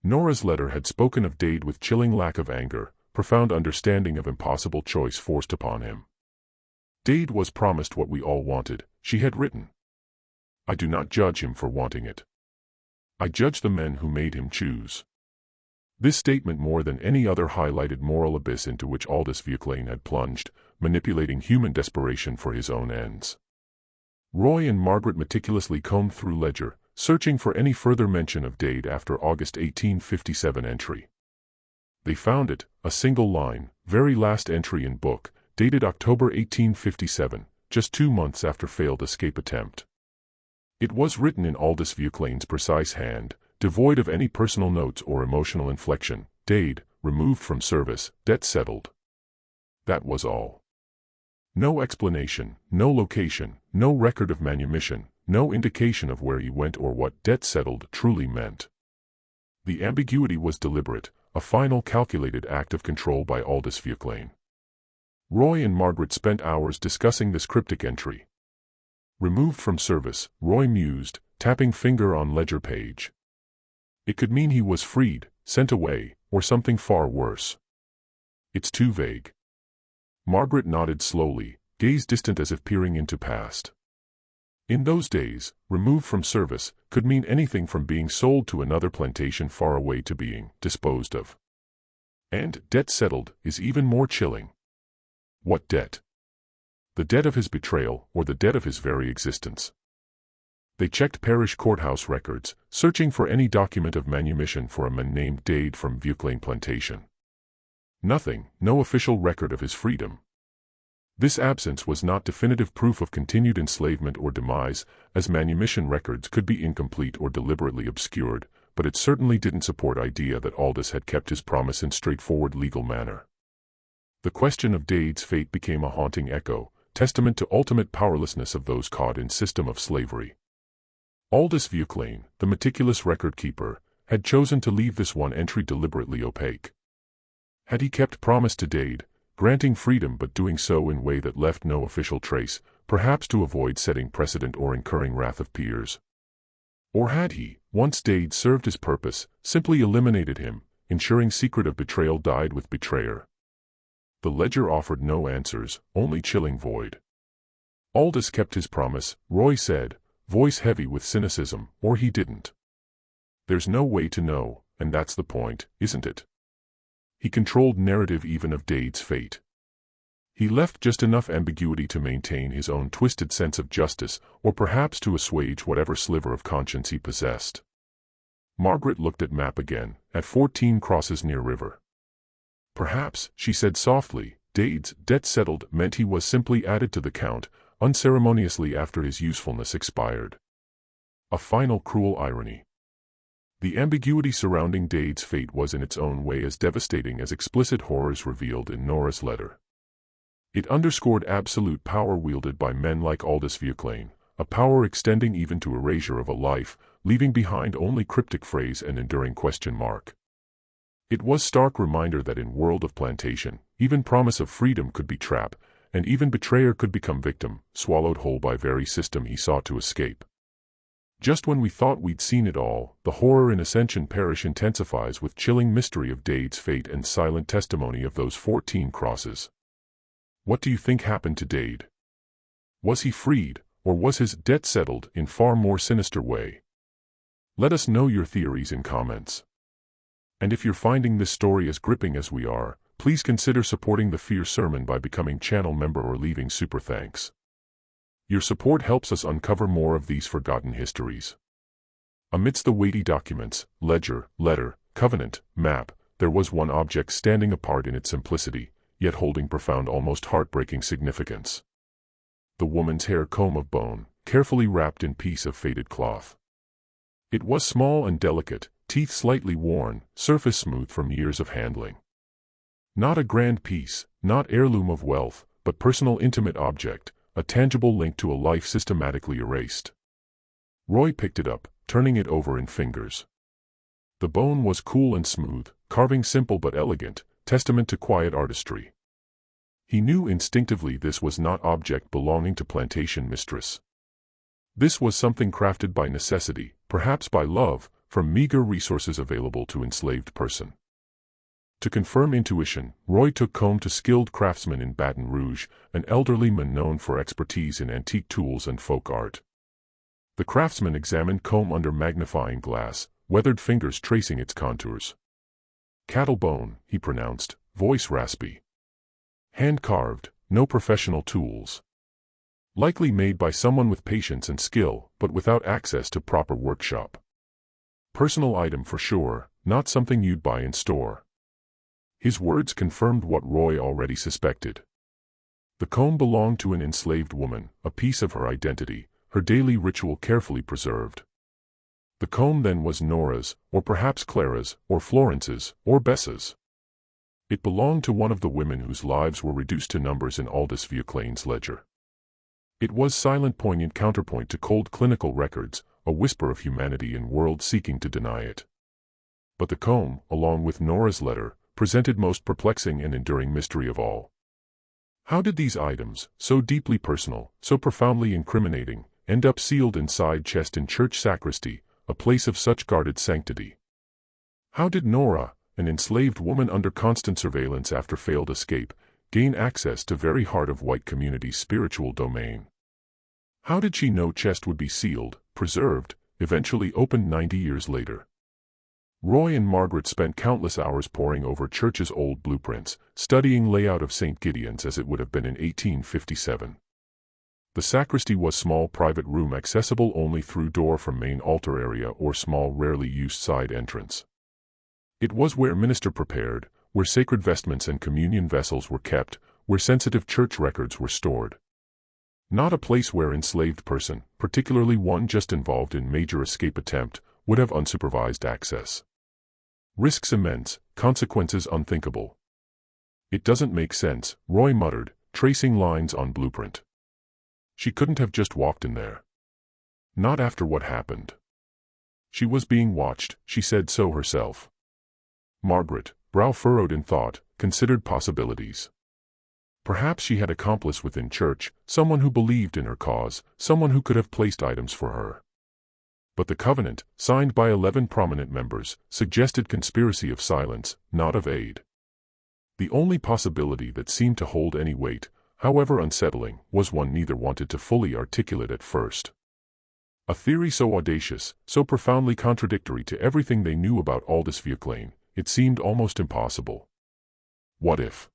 Nora's letter had spoken of Dade with chilling lack of anger, profound understanding of impossible choice forced upon him. Dade was promised what we all wanted, she had written. I do not judge him for wanting it. I judge the men who made him choose. This statement more than any other highlighted moral abyss into which Aldous Vuclain had plunged, manipulating human desperation for his own ends. Roy and Margaret meticulously combed through ledger, searching for any further mention of Dade after August 1857 entry. They found it, a single line, very last entry in book, dated October 1857, just 2 months after failed escape attempt. It was written in Aldous Vuclain's precise hand, devoid of any personal notes or emotional inflection. Dade, removed from service, debt settled. That was all. No explanation, no location, no record of manumission, no indication of where he went or what debt settled truly meant. The ambiguity was deliberate, a final calculated act of control by Aldous Vuclain. Roy and Margaret spent hours discussing this cryptic entry. Removed from service, Roy mused, tapping finger on ledger page. It could mean he was freed, sent away, or something far worse. It's too vague. Margaret nodded slowly, gaze distant as if peering into past. In those days, removed from service could mean anything from being sold to another plantation far away to being disposed of. And debt settled is even more chilling. What debt? The debt of his betrayal, or the debt of his very existence? They checked parish courthouse records, searching for any document of manumission for a man named Dade from Vuclain Plantation. Nothing, no official record of his freedom. This absence was not definitive proof of continued enslavement or demise, as manumission records could be incomplete or deliberately obscured, but it certainly didn't support idea that Aldous had kept his promise in straightforward legal manner. The question of Dade's fate became a haunting echo, testament to ultimate powerlessness of those caught in system of slavery. Aldous Vuclain, the meticulous record-keeper, had chosen to leave this one entry deliberately opaque. Had he kept promise to Dade, granting freedom but doing so in a way that left no official trace, perhaps to avoid setting precedent or incurring wrath of peers? Or had he, once Dade served his purpose, simply eliminated him, ensuring secret of betrayal died with betrayer? The ledger offered no answers, only chilling void. Aldous kept his promise, Roy said, voice heavy with cynicism, or he didn't. There's no way to know, and that's the point, isn't it? He controlled narrative even of Dade's fate. He left just enough ambiguity to maintain his own twisted sense of justice, or perhaps to assuage whatever sliver of conscience he possessed. Margaret looked at map again, at 14 crosses near river. Perhaps, she said softly, Dade's debt settled meant he was simply added to the count, unceremoniously after his usefulness expired. A final cruel irony. The ambiguity surrounding Dade's fate was in its own way as devastating as explicit horrors revealed in Nora's letter. It underscored absolute power wielded by men like Aldous Vuclain, a power extending even to erasure of a life, leaving behind only cryptic phrase and enduring question mark. It was stark reminder that in world of plantation, even promise of freedom could be trap, and even betrayer could become victim, swallowed whole by very system he sought to escape. Just when we thought we'd seen it all, the horror in Ascension Parish intensifies with chilling mystery of Dade's fate and silent testimony of those 14 crosses. What do you think happened to Dade? Was he freed, or was his debt settled in far more sinister way? Let us know your theories in comments. And if you're finding this story as gripping as we are, please consider supporting the Fear Sermon by becoming channel member or leaving super thanks. Your support helps us uncover more of these forgotten histories. Amidst the weighty documents, ledger, letter, covenant, map, there was one object standing apart in its simplicity, yet holding profound, almost heartbreaking significance. The woman's hair comb of bone, carefully wrapped in piece of faded cloth. It was small and delicate, teeth slightly worn, surface smooth from years of handling. Not a grand piece, not heirloom of wealth, but personal intimate object, a tangible link to a life systematically erased. Roy picked it up, turning it over in fingers. The bone was cool and smooth, carving simple but elegant, testament to quiet artistry. He knew instinctively this was not object belonging to plantation mistress. This was something crafted by necessity, perhaps by love, from meager resources available to enslaved person. To confirm intuition, Roy took comb to skilled craftsman in Baton Rouge, an elderly man known for expertise in antique tools and folk art. The craftsman examined comb under magnifying glass, weathered fingers tracing its contours. Cattle bone, he pronounced, voice raspy. Hand-carved, no professional tools. Likely made by someone with patience and skill, but without access to proper workshop. Personal item for sure, not something you'd buy in store. His words confirmed what Roy already suspected. The comb belonged to an enslaved woman, a piece of her identity, her daily ritual carefully preserved. The comb then was Nora's, or perhaps Clara's, or Florence's, or Bessa's. It belonged to one of the women whose lives were reduced to numbers in Aldous Vuclain's ledger. It was silent, poignant counterpoint to cold clinical records, a whisper of humanity in worlds seeking to deny it. But the comb, along with Nora's letter, presented most perplexing and enduring mystery of all. How did these items, so deeply personal, so profoundly incriminating, end up sealed inside chest in church sacristy, a place of such guarded sanctity? How did Nora, an enslaved woman under constant surveillance after failed escape, gain access to very heart of white community's spiritual domain? How did she know chest would be sealed, preserved, eventually opened 90 years later? Roy and Margaret spent countless hours poring over church's old blueprints, studying layout of St. Gideon's as it would have been in 1857. The sacristy was small private room accessible only through door from main altar area or small rarely used side entrance. It was where minister prepared, where sacred vestments and communion vessels were kept, where sensitive church records were stored. Not a place where enslaved person, particularly one just involved in major escape attempt, would have unsupervised access. Risks immense, consequences unthinkable. It doesn't make sense, Roy muttered, tracing lines on blueprint. She couldn't have just walked in there. Not after what happened. She was being watched, she said so herself. Margaret, brow furrowed in thought, considered possibilities. Perhaps she had an accomplice within church, someone who believed in her cause, someone who could have placed items for her. But the covenant, signed by 11 prominent members, suggested conspiracy of silence, not of aid. The only possibility that seemed to hold any weight, however unsettling, was one neither wanted to fully articulate at first. A theory so audacious, so profoundly contradictory to everything they knew about Aldous Vuclain, it seemed almost impossible. What if?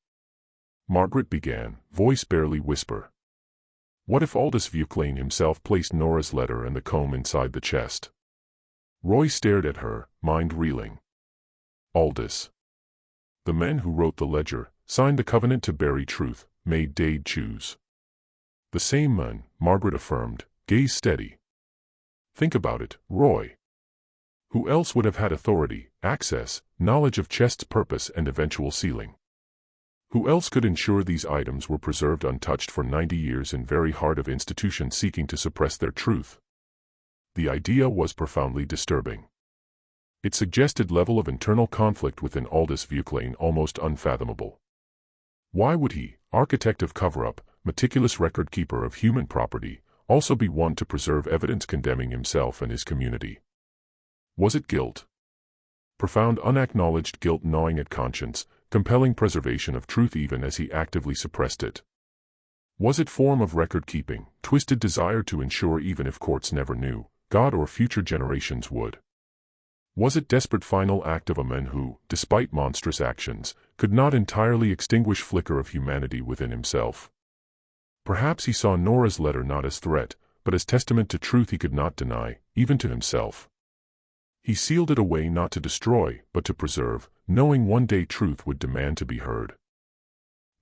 Margaret began, voice barely whisper. What if Aldous Vuclain himself placed Nora's letter and the comb inside the chest? Roy stared at her, mind reeling. Aldous. The men who wrote the ledger, signed the covenant to bury truth, made Dade choose. The same men, Margaret affirmed, gaze steady. Think about it, Roy. Who else would have had authority, access, knowledge of chest's purpose and eventual sealing? Who else could ensure these items were preserved untouched for 90 years in very heart of institutions seeking to suppress their truth? The idea was profoundly disturbing. It suggested level of internal conflict within Aldous Vuclain almost unfathomable. Why would he, architect of cover-up, meticulous record-keeper of human property, also be one to preserve evidence condemning himself and his community? Was it guilt? Profound unacknowledged guilt gnawing at conscience, compelling preservation of truth even as he actively suppressed it? Was it form of record-keeping, twisted desire to ensure even if courts never knew, God or future generations would? Was it desperate final act of a man who, despite monstrous actions, could not entirely extinguish flicker of humanity within himself? Perhaps he saw Nora's letter not as threat, but as testament to truth he could not deny, even to himself. He sealed it away not to destroy, but to preserve, knowing one day truth would demand to be heard.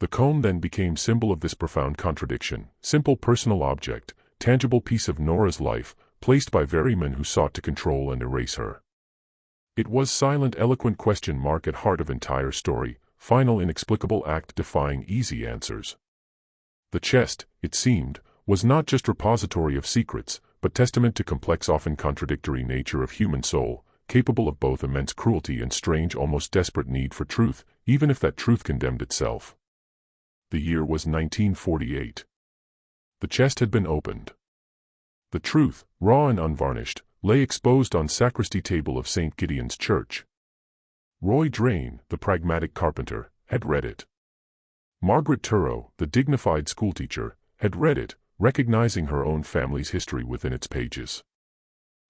The comb then became symbol of this profound contradiction, simple personal object, tangible piece of Nora's life, placed by very men who sought to control and erase her. It was silent eloquent question mark at heart of entire story, final inexplicable act defying easy answers. The chest, it seemed, was not just repository of secrets, but testament to complex often contradictory nature of human soul, capable of both immense cruelty and strange almost desperate need for truth, even if that truth condemned itself. The year was 1948. The chest had been opened. The truth, raw and unvarnished, lay exposed on sacristy table of St. Gideon's Church. Roy Drain, the pragmatic carpenter, had read it. Margaret Turrow, the dignified schoolteacher, had read it, recognizing her own family's history within its pages.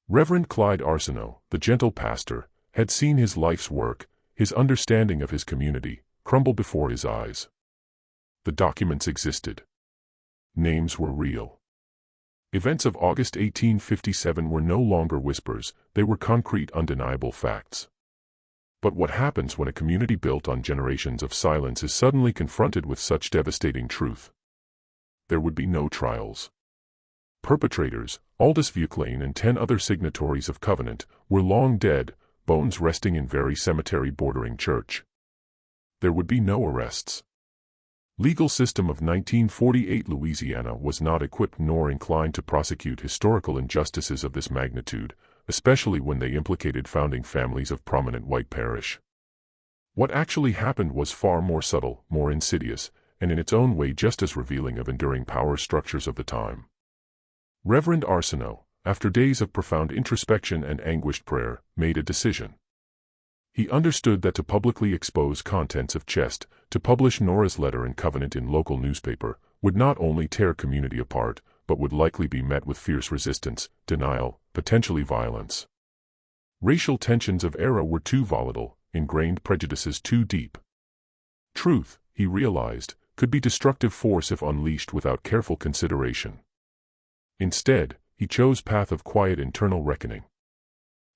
Reverend Clyde Arsenault, the gentle pastor, had seen his life's work, his understanding of his community, crumble before his eyes. The documents existed. Names were real. Events of August 1857 were no longer whispers, they were concrete undeniable facts. But what happens when a community built on generations of silence is suddenly confronted with such devastating truth? There would be no trials. Perpetrators, Aldous Vuclane and 10 other signatories of covenant, were long dead, bones resting in very cemetery bordering church. There would be no arrests. Legal system of 1948 Louisiana was not equipped nor inclined to prosecute historical injustices of this magnitude, especially when they implicated founding families of prominent white parish. What actually happened was far more subtle, more insidious, and in its own way just as revealing of enduring power structures of the time. Reverend Arsenault, after days of profound introspection and anguished prayer, made a decision. He understood that to publicly expose contents of Chest, to publish Nora's letter and covenant in local newspaper, would not only tear community apart, but would likely be met with fierce resistance, denial, potentially violence. Racial tensions of era were too volatile, ingrained prejudices too deep. Truth, he realized, could be destructive force if unleashed without careful consideration. Instead, he chose path of quiet internal reckoning.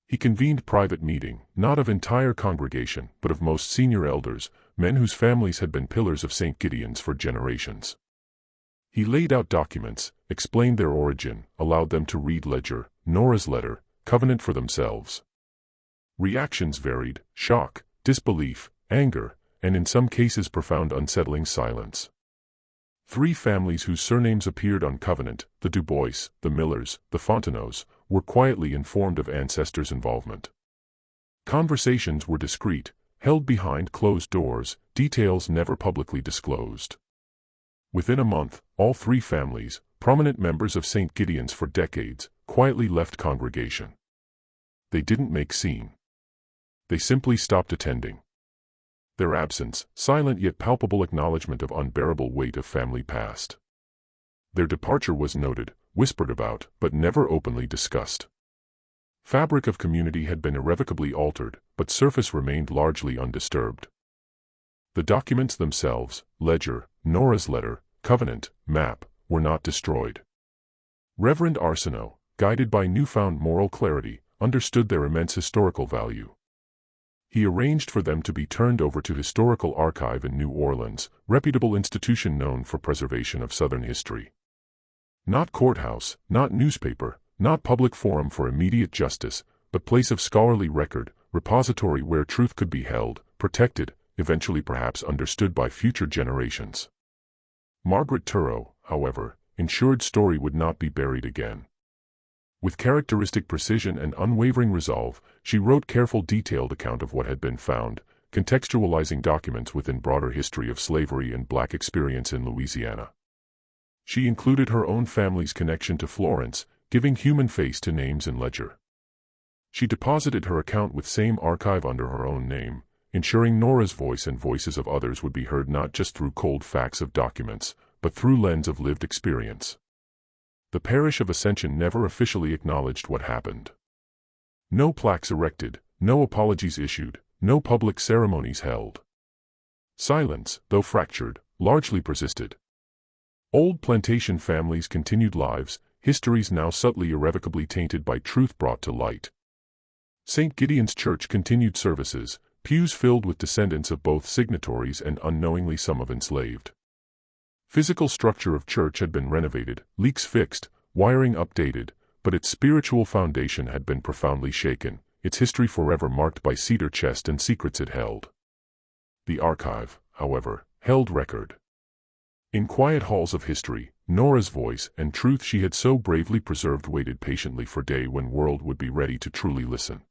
He convened private meeting, not of entire congregation, but of most senior elders, men whose families had been pillars of St. Gideon's for generations. He laid out documents, explained their origin, allowed them to read ledger, Nora's letter, covenant for themselves. Reactions varied: shock, disbelief, anger, and in some cases profound unsettling silence. 3 families whose surnames appeared on covenant, the Dubois, the Millers, the Fontenaux, were quietly informed of ancestors' involvement. Conversations were discreet, held behind closed doors, details never publicly disclosed. Within a month, all 3 families, prominent members of St. Gideon's for decades, quietly left congregation. They didn't make scene. They simply stopped attending. Their absence, silent yet palpable acknowledgement of unbearable weight of family past. Their departure was noted, whispered about, but never openly discussed. Fabric of community had been irrevocably altered, but surface remained largely undisturbed. The documents themselves, ledger, Nora's letter, covenant, map, were not destroyed. Reverend Arsenault, guided by newfound moral clarity, understood their immense historical value. He arranged for them to be turned over to Historical Archive in New Orleans, reputable institution known for preservation of Southern history. Not courthouse, not newspaper, not public forum for immediate justice, but place of scholarly record, repository where truth could be held, protected, eventually perhaps understood by future generations. Margaret Turow, however, ensured story would not be buried again. With characteristic precision and unwavering resolve, she wrote careful detailed account of what had been found, contextualizing documents within broader history of slavery and black experience in Louisiana. She included her own family's connection to Florence, giving human face to names in ledger. She deposited her account with same archive under her own name, ensuring Nora's voice and voices of others would be heard not just through cold facts of documents, but through lens of lived experience. The parish of Ascension never officially acknowledged what happened. No plaques erected, no apologies issued, no public ceremonies held. Silence, though fractured, largely persisted. Old plantation families continued lives, histories now subtly irrevocably tainted by truth brought to light. St. Gideon's Church continued services, pews filled with descendants of both signatories and unknowingly some of enslaved. Physical structure of church had been renovated, leaks fixed, wiring updated, but its spiritual foundation had been profoundly shaken, its history forever marked by cedar chest and secrets it held. The archive, however, held record. In quiet halls of history, Nora's voice and truth she had so bravely preserved waited patiently for day when world would be ready to truly listen.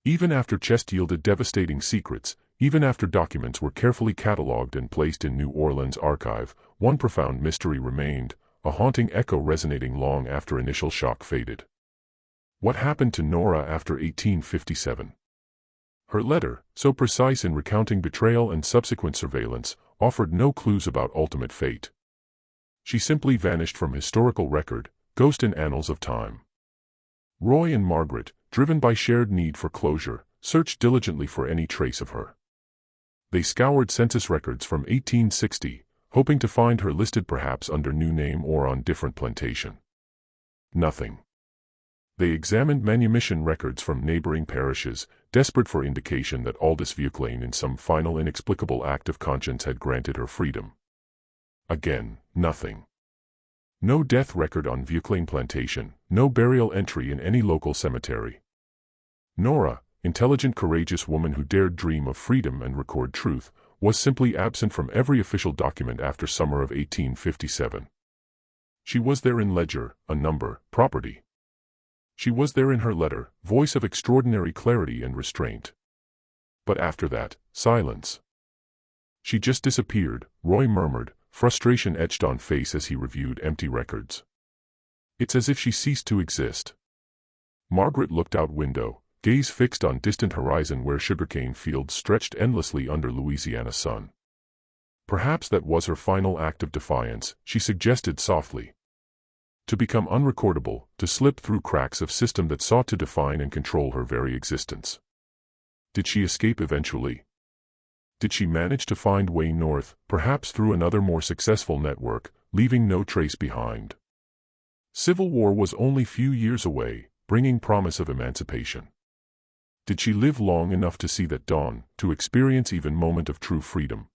Even after Chest yielded devastating secrets, even after documents were carefully catalogued and placed in New Orleans' archive, one profound mystery remained, a haunting echo resonating long after initial shock faded. What happened to Nora after 1857? Her letter, so precise in recounting betrayal and subsequent surveillance, offered no clues about ultimate fate. She simply vanished from historical record, ghost in annals of time. Roy and Margaret, driven by shared need for closure, searched diligently for any trace of her. They scoured census records from 1860, hoping to find her listed perhaps under new name or on different plantation. Nothing. They examined manumission records from neighboring parishes, desperate for indication that Aldous Vuclane in some final inexplicable act of conscience had granted her freedom. Again, nothing. No death record on Plantation, no burial entry in any local cemetery. Nora, intelligent, courageous woman who dared dream of freedom and record truth, was simply absent from every official document after summer of 1857. She was there in ledger, a number, property. She was there in her letter, voice of extraordinary clarity and restraint. But after that, silence. She just disappeared, Roy murmured, frustration etched on face as he reviewed empty records. It's as if she ceased to exist. Margaret looked out window, gaze fixed on distant horizon where sugarcane fields stretched endlessly under Louisiana sun. Perhaps that was her final act of defiance, she suggested softly. To become unrecordable, to slip through cracks of system that sought to define and control her very existence. Did she escape eventually? Did she manage to find way north, perhaps through another more successful network, leaving no trace behind? Civil war was only few years away, bringing promise of emancipation. Did she live long enough to see that dawn, to experience even moment of true freedom?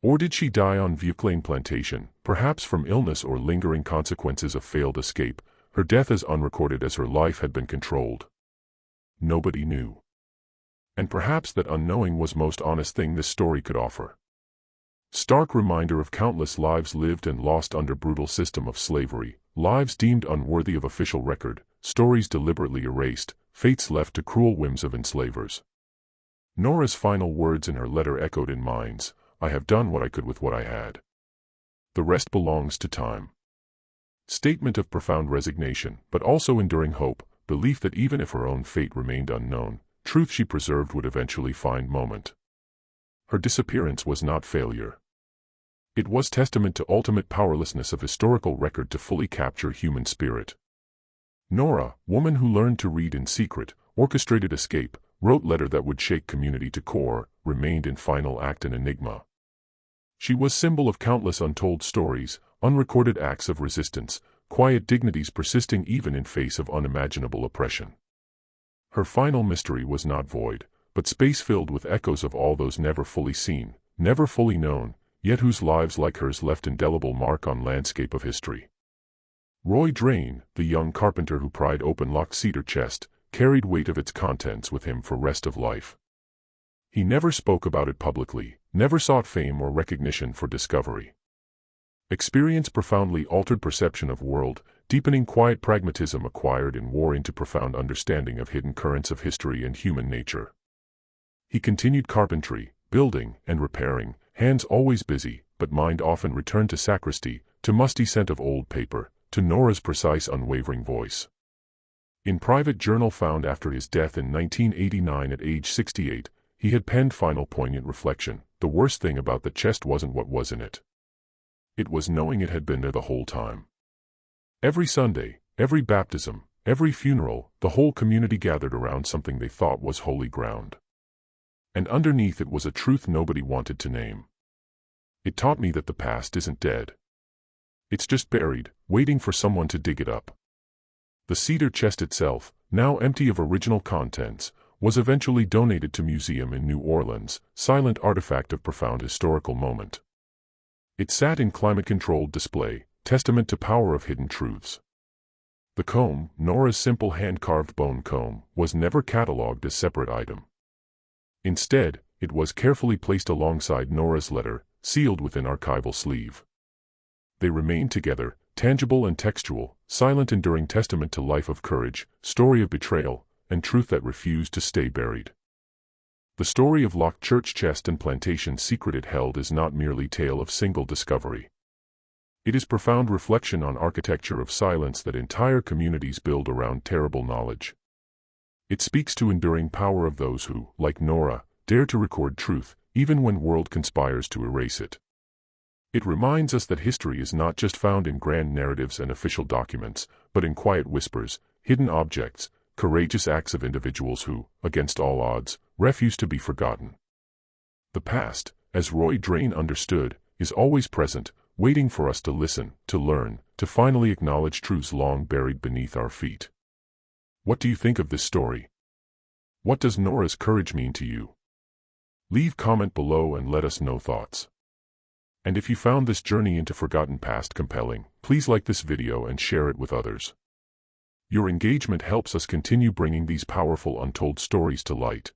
Or did she die on Plantation, perhaps from illness or lingering consequences of failed escape, her death as unrecorded as her life had been controlled? Nobody knew. And perhaps that unknowing was most honest thing this story could offer. Stark reminder of countless lives lived and lost under brutal system of slavery, lives deemed unworthy of official record, stories deliberately erased, fates left to cruel whims of enslavers. Nora's final words in her letter echoed in minds, I have done what I could with what I had. The rest belongs to time. Statement of profound resignation, but also enduring hope, belief that even if her own fate remained unknown, truth she preserved would eventually find moment. Her disappearance was not failure. It was testament to ultimate powerlessness of historical record to fully capture human spirit. Nora, woman who learned to read in secret, orchestrated escape, wrote letter that would shake community to core, remained in final act an enigma. She was symbol of countless untold stories, unrecorded acts of resistance, quiet dignities persisting even in face of unimaginable oppression. Her final mystery was not void, but space filled with echoes of all those never fully seen, never fully known, yet whose lives like hers left indelible mark on landscape of history. Roy Drain, the young carpenter who pried open locked cedar chest, carried weight of its contents with him for rest of life. He never spoke about it publicly, never sought fame or recognition for discovery. Experience profoundly altered perception of world, deepening quiet pragmatism acquired in war into profound understanding of hidden currents of history and human nature. He continued carpentry, building and repairing, hands always busy, but mind often returned to sacristy, to musty scent of old paper, to Nora's precise unwavering voice. In private journal found after his death in 1989 at age 68, he had penned final poignant reflection, the worst thing about the chest wasn't what was in it. It was knowing it had been there the whole time. Every Sunday, every baptism, every funeral, the whole community gathered around something they thought was holy ground. And underneath it was a truth nobody wanted to name. It taught me that the past isn't dead. It's just buried, waiting for someone to dig it up. The cedar chest itself, now empty of original contents, was eventually donated to museum in New Orleans, silent artifact of profound historical moment. It sat in climate-controlled display, testament to power of hidden truths. The comb, Nora's simple hand-carved bone comb, was never catalogued as separate item. Instead, it was carefully placed alongside Nora's letter, sealed within archival sleeve. They remained together, tangible and textual, silent enduring testament to life of courage, story of betrayal, and truth that refused to stay buried. The story of locked church chest and plantation secret it held is not merely tale of single discovery. It is profound reflection on architecture of silence that entire communities build around terrible knowledge. It speaks to enduring power of those who, like Nora, dare to record truth, even when world conspires to erase it. It reminds us that history is not just found in grand narratives and official documents, but in quiet whispers, hidden objects, courageous acts of individuals who, against all odds, refuse to be forgotten. The past, as Roy Drain understood, is always present, waiting for us to listen, to learn, to finally acknowledge truths long buried beneath our feet. What do you think of this story? What does Nora's courage mean to you? Leave comment below and let us know thoughts. And if you found this journey into forgotten past compelling, please like this video and share it with others. Your engagement helps us continue bringing these powerful untold stories to light.